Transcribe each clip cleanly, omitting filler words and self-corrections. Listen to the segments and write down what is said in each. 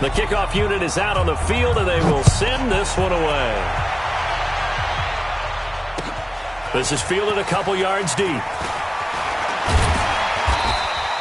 The kickoff unit is out on the field, and they will send this one away. This is fielded a couple yards deep.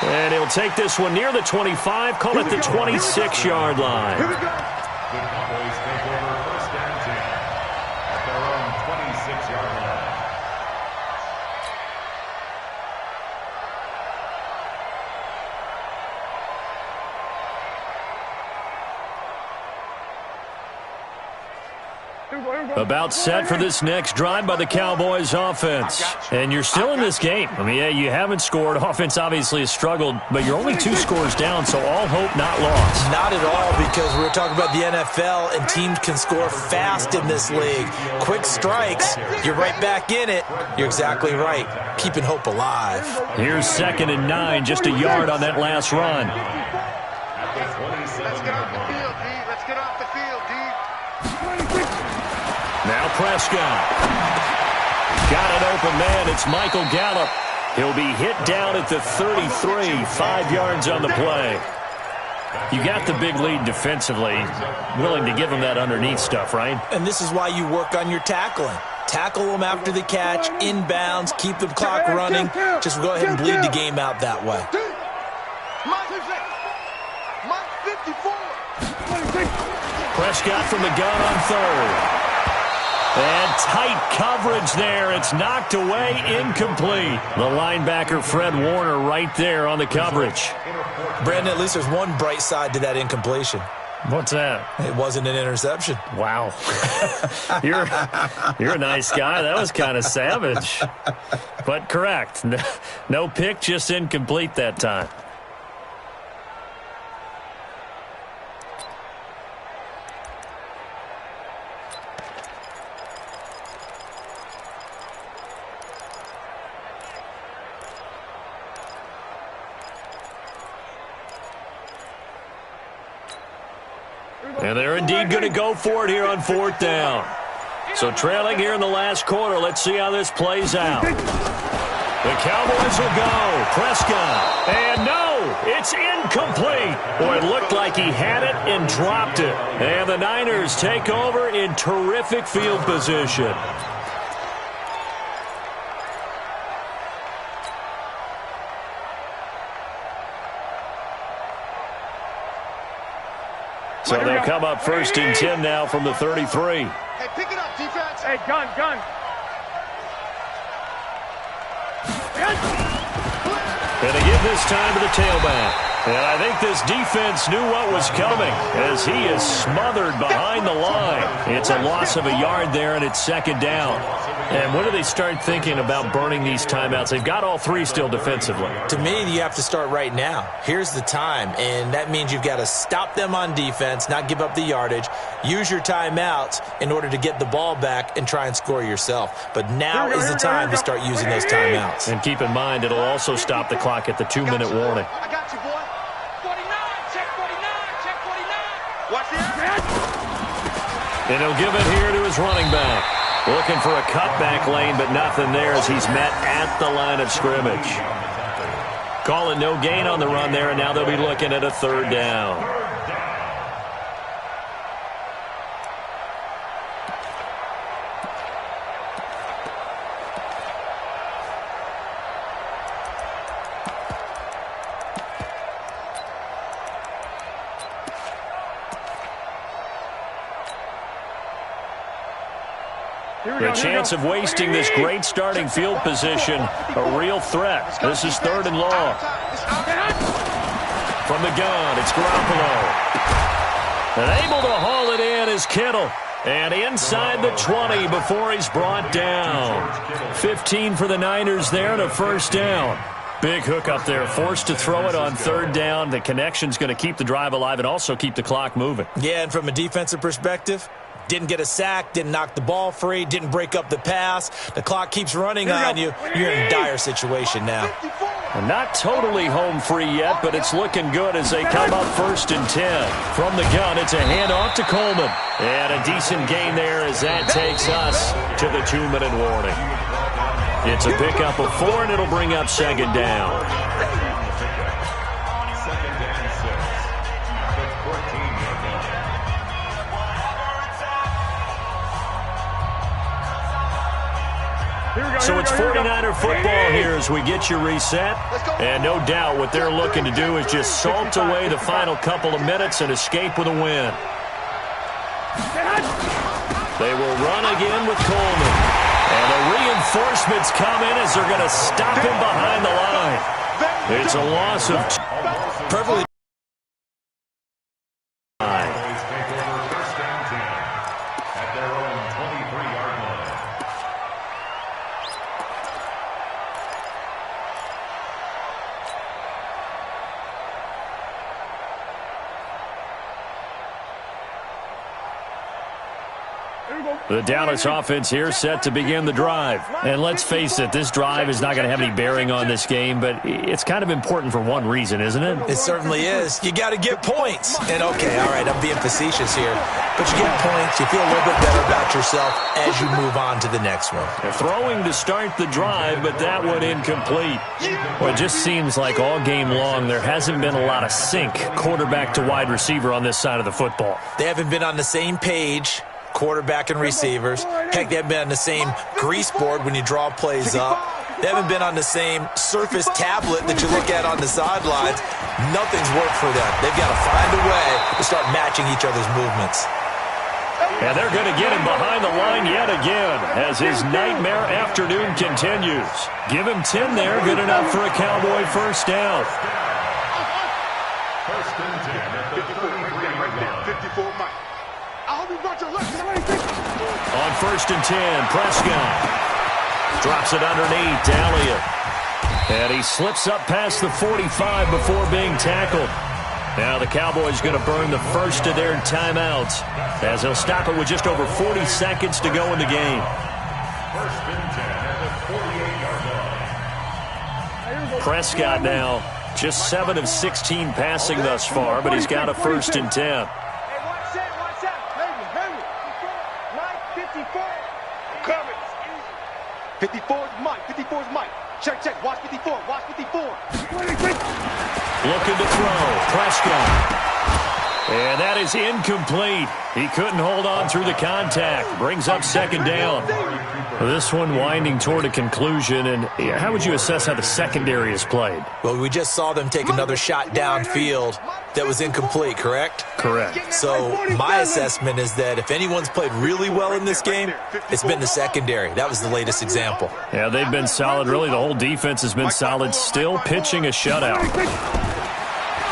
And he'll take this one near the 25, call it the 26-yard line. Here we go. The Cowboys take over first and 10 at their own 26-yard line. About set for this next drive by the Cowboys offense. And you're still in this game. I mean, yeah, you haven't scored. Offense obviously has struggled, but you're only 2 scores down, so all hope not lost. Not at all, because we're talking about the NFL, and teams can score fast in this league. Quick strikes, you're right back in it. You're exactly right. Keeping hope alive. Here's 2nd and 9, just a yard on that last run. Let's get off the field, D. Let's get off the field, D. Now Prescott. Got an open man. It's Michael Gallup. He'll be hit down at the 33, 5 yards on the play. You got the big lead defensively. Willing to give him that underneath stuff, right? And this is why you work on your tackling. Tackle them after the catch, inbounds, keep the clock running. Just go ahead and bleed the game out that way. Prescott from the gun on 3rd. And tight coverage there. It's knocked away, incomplete. The linebacker, Fred Warner, right there on the coverage. Brandon, at least there's one bright side to that incompletion. What's that? It wasn't an interception. Wow. You're a nice guy. That was kind of savage. But correct. No pick, just incomplete that time. And they're indeed going to go for it here on 4th down. So trailing here in the last quarter. Let's see how this plays out. The Cowboys will go. Prescott. And no, it's incomplete. Boy, it looked like he had it and dropped it. And the Niners take over in terrific field position. So they'll come up 1st and 10 now from the 33. Hey, pick it up, defense. Hey, gun. And they give this time to the tailback. And I think this defense knew what was coming as he is smothered behind the line. It's a loss of a yard there, and it's 2nd down. And when do they start thinking about burning these timeouts? They've got all 3 still defensively. To me, you have to start right now. Here's the time, and that means you've got to stop them on defense, not give up the yardage, use your timeouts in order to get the ball back and try and score yourself. But now is the time to start using those timeouts. And keep in mind, it'll also stop the clock at the 2-minute warning. I got you, boy. 49, check 49. Watch the And he'll give it here to his running back. Looking for a cutback lane, but nothing there as he's met at the line of scrimmage. Calling no gain on the run there, and now they'll be looking at a 3rd down. The chance of wasting this great starting field position, a real threat. This is 3rd and long. From the gun, it's Garoppolo. And able to haul it in is Kittle. And inside the 20 before he's brought down. 15 for the Niners there and a 1st down. Big hook up there, forced to throw it on 3rd down. The connection's going to keep the drive alive and also keep the clock moving. Yeah, and from a defensive perspective, didn't get a sack, didn't knock the ball free, didn't break up the pass. The clock keeps running on you. You're in a dire situation now. And not totally home free yet, but it's looking good as they come up 1st and 10. From the gun, it's a handoff to Coleman. And a decent gain there as that takes us to the 2-minute warning. It's a pickup of 4, and it'll bring up 2nd down. 2nd and 6. The 14 So it's 49er football here as we get you reset. And no doubt what they're looking to do is just salt away the final couple of minutes and escape with a win. They will run again with Coleman. And the reinforcements come in as they're going to stop him behind the line. It's a loss of perfectly. The Dallas offense here set to begin the drive. And let's face it, this drive is not going to have any bearing on this game, but it's kind of important for one reason, isn't it? It certainly is. You got to get points. And okay, all right, I'm being facetious here, but you get points, you feel a little bit better about yourself as you move on to the next one. They're throwing to start the drive, but that one incomplete. Well, it just seems like all game long there hasn't been a lot of sync quarterback to wide receiver on this side of the football. They haven't been on the same page, quarterback and receivers. Heck, they haven't been on the same grease board when you draw plays up. They haven't been on the same Surface tablet that you look at on the sidelines. Nothing's worked for them. They've got to find a way to start matching each other's movements. And they're going to get him behind the line yet again as his nightmare afternoon continues. Give him 10 there, good enough for a Cowboy first down. First and 10 at the 33-yard line. 54 Mike. On first and 10, Prescott drops it underneath to Elliott. And he slips up past the 45 before being tackled. Now the Cowboys going to burn the first of their timeouts as they'll stop it with just over 40 seconds to go in the game. First and 10 at the 48-yard line. Prescott now just 7 of 16 passing thus far, but he's got a first and 10. 54 is Mike. 54 is Mike. Check, check. Watch 54. Watch 54. Looking to throw. Prescott. And that is incomplete. He couldn't hold on through the contact. Brings up second down. This one winding toward a conclusion. And how would you assess how the secondary is played? Well, we just saw them take another shot downfield that was incomplete, correct? Correct. So my assessment is that if anyone's played really well in this game, it's been the secondary. That was the latest example. Yeah, they've been solid. Really, the whole defense has been solid. Still pitching a shutout.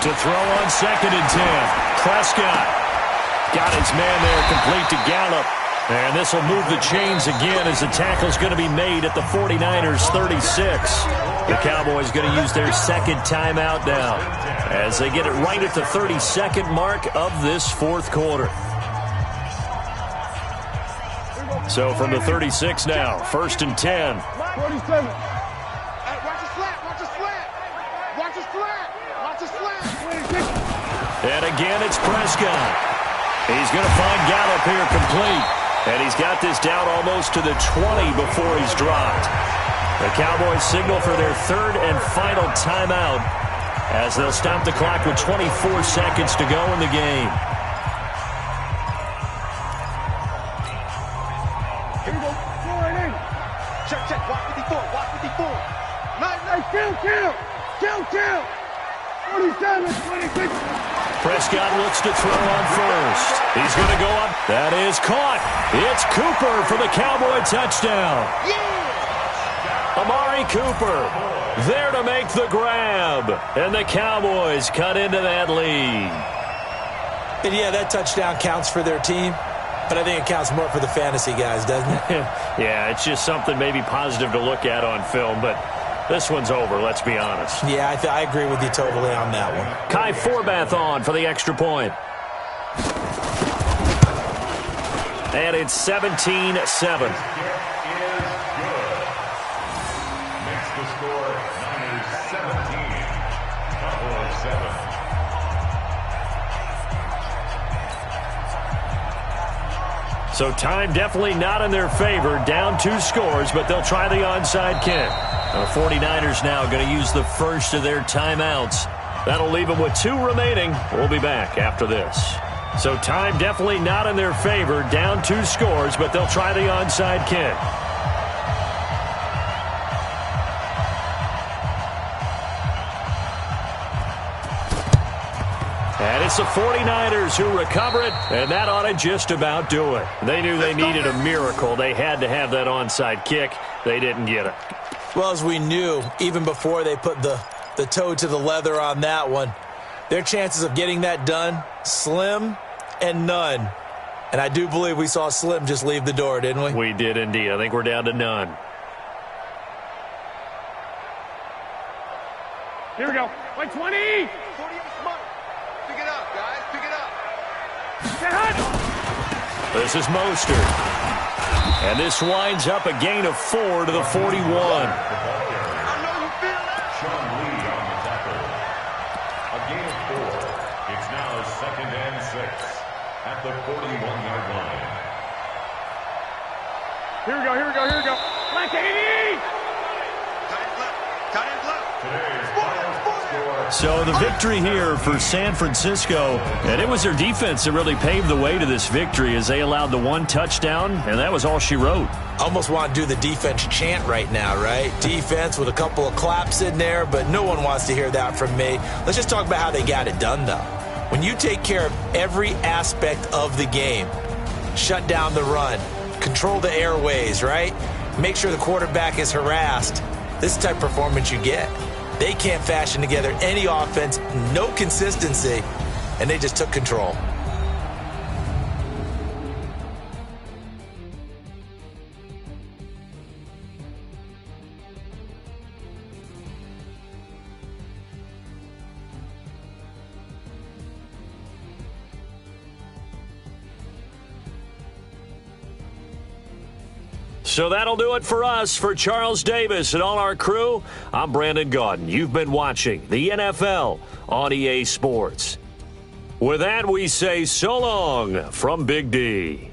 To throw on second and 10. Prescott got his man there, complete to Gallup. And this will move the chains again as the tackle's going to be made at the 49ers 36. The Cowboys going to use their second timeout now as they get it right at the 32nd mark of this fourth quarter. So from the 36 now, first and 10. 47. Watch a slant. Watch a slant. Watch a slant. Watch a slant. And again, it's Prescott. He's going to find Gallup here complete. And he's got this down almost to the 20 before he's dropped. The Cowboys signal for their third and final timeout as they'll stop the clock with 24 seconds to go in the game. Here we go. Check, check. Watch 54. Watch 54. Nice. Kill. 47, 26. Prescott looks to throw on first. He's going to go up. That is caught. It's Cooper for the Cowboy touchdown. Yeah. Amari Cooper there to make the grab. And the Cowboys cut into that lead. And yeah, that touchdown counts for their team, but I think it counts more for the fantasy guys, doesn't it? Yeah, it's just something maybe positive to look at on film, but this one's over, let's be honest. Yeah, I agree with you totally on that one. Kai Forbath on for the extra point. And it's 17-7. Makes the score Niners 17, Cowboys 7. So time definitely not in their favor. Down 2 scores, but they'll try the onside kick. The 49ers now going to use the first of their timeouts. That'll leave them with 2 remaining. We'll be back after this. So time definitely not in their favor. Down 2 scores, but they'll try the onside kick. And it's the 49ers who recover it, and that ought to just about do it. They knew they needed a miracle. They had to have that onside kick. They didn't get it. Well, as we knew, even before they put the toe to the leather on that one, their chances of getting that done, slim and none. And I do believe we saw Slim just leave the door, didn't we? We did indeed. I think we're down to none. Here we go. Like 20. 48 smart. Pick it up, guys. Pick it up. This is Mostert. And this winds up a gain of 4 to the 41. I know you feel that. Sean Lee on the tackle. A gain of 4. It's now 2nd and 6 at the 41-yard line. Here we go. Here we go. Here we go. Like 80. Tight end left. Tight end left. Today's final score. So the victory here for San Francisco, and it was their defense that really paved the way to this victory as they allowed the 1 touchdown, and that was all she wrote. Almost want to do the defense chant right now, right? Defense with a couple of claps in there, but no one wants to hear that from me. Let's just talk about how they got it done, though. When you take care of every aspect of the game, shut down the run, control the airways, right? Make sure the quarterback is harassed. This is the type of performance you get. They can't fashion together any offense, no consistency, and they just took control. So that'll do it for us. For Charles Davis and all our crew, I'm Brandon Gaudin. You've been watching the NFL on EA Sports. With that, we say so long from Big D.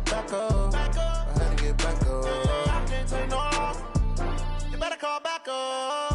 Back up. I had to get back up. I can't take no loss. better call back up.